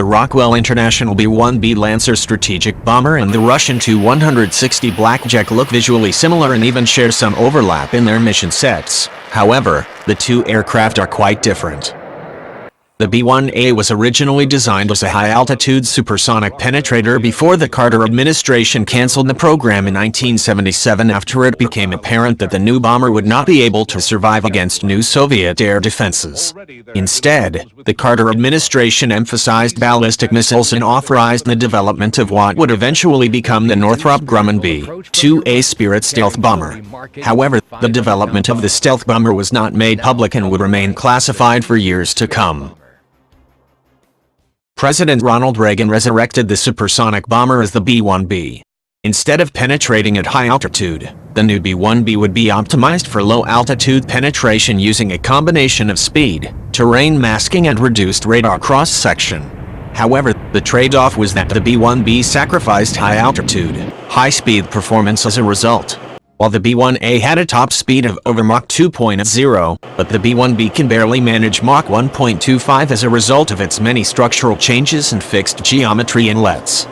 Rockwell International B-1B Lancer strategic bomber and the Russian Tu-160 Blackjack look visually similar and even share some overlap in their mission sets. However, the two aircraft are quite different. The B-1A was originally designed as a high-altitude supersonic penetrator before the Carter Administration canceled the program in 1977 after it became apparent that the new bomber would not be able to survive against new Soviet air defenses. Instead, the Carter Administration emphasized ballistic missiles and authorized the development of what would eventually become the Northrop Grumman B-2A Spirit stealth bomber. However, the development of the stealth bomber was not made public and would remain classified for years to come. President Ronald Reagan resurrected the supersonic bomber as the B-1B. Instead of penetrating at high altitude, the new B-1B would be optimized for low-altitude penetration using a combination of speed, terrain masking and reduced radar cross-section. However, the trade-off was that the B-1B sacrificed high-altitude, high-speed performance as a result. While the B-1A had a top speed of over Mach 2.0, but the B-1B can barely manage Mach 1.25 as a result of its many structural changes and fixed geometry inlets.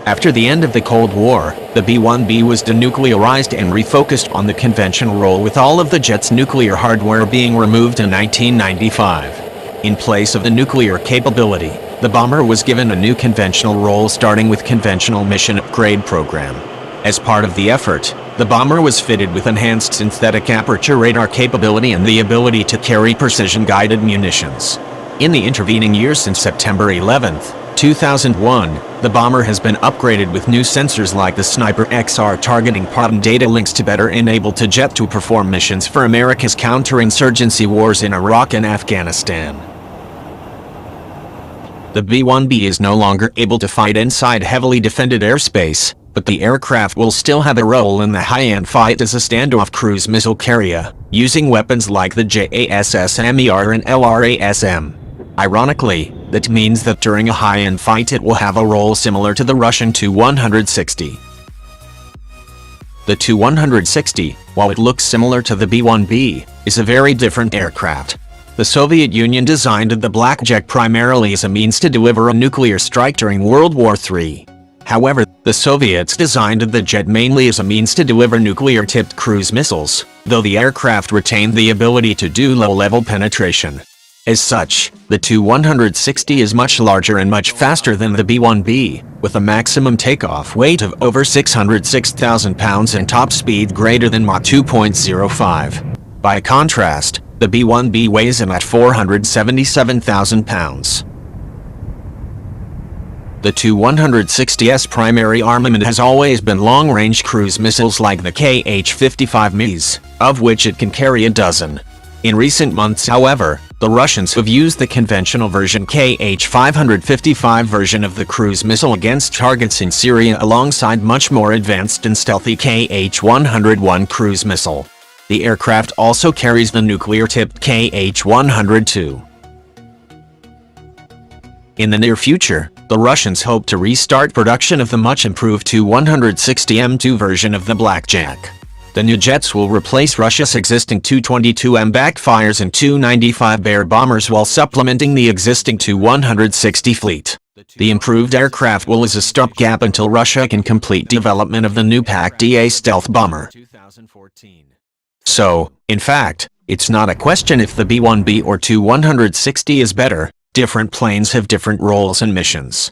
After the end of the Cold War, the B-1B was denuclearized and refocused on the conventional role, with all of the jet's nuclear hardware being removed in 1995. In place of the nuclear capability, the bomber was given a new conventional role, starting with Conventional Mission Upgrade Program. As part of the effort, the bomber was fitted with enhanced synthetic aperture radar capability and the ability to carry precision-guided munitions. In the intervening years since September 11, 2001, the bomber has been upgraded with new sensors like the Sniper XR targeting pod and data links to better enable the jet to perform missions for America's counterinsurgency wars in Iraq and Afghanistan. The B-1B is no longer able to fight inside heavily defended airspace, but the aircraft will still have a role in the high-end fight as a standoff cruise missile carrier, using weapons like the JASSMER and LRASM. Ironically, that means that during a high-end fight it will have a role similar to the Russian Tu-160. The Tu-160, while it looks similar to the B-1B, is a very different aircraft. The Soviet Union designed the Blackjack primarily as a means to deliver a nuclear strike during World War III. However, the Soviets designed the jet mainly as a means to deliver nuclear-tipped cruise missiles, though the aircraft retained the ability to do low-level penetration. As such, the Tu-160 is much larger and much faster than the B-1B, with a maximum takeoff weight of over 606,000 pounds and top speed greater than Mach 2.05. By contrast, the B-1B weighs in at 477,000 pounds. The Tu-160's primary armament has always been long-range cruise missiles like the Kh-55 Ms, of which it can carry a dozen. In recent months, however, the Russians have used the conventional version Kh-555 version of the cruise missile against targets in Syria alongside much more advanced and stealthy Kh-101 cruise missile. The aircraft also carries the nuclear-tipped Kh-102. In the near future, the Russians hope to restart production of the much-improved Tu-160M2 version of the Blackjack. The new jets will replace Russia's existing Tu-22M backfires and Tu-95 Bear bombers while supplementing the existing Tu-160 fleet. The improved aircraft will as a stopgap until Russia can complete development of the new PAC-DA stealth bomber. So, in fact, it's not a question if the B-1B or Tu-160 is better. Different planes have different roles and missions.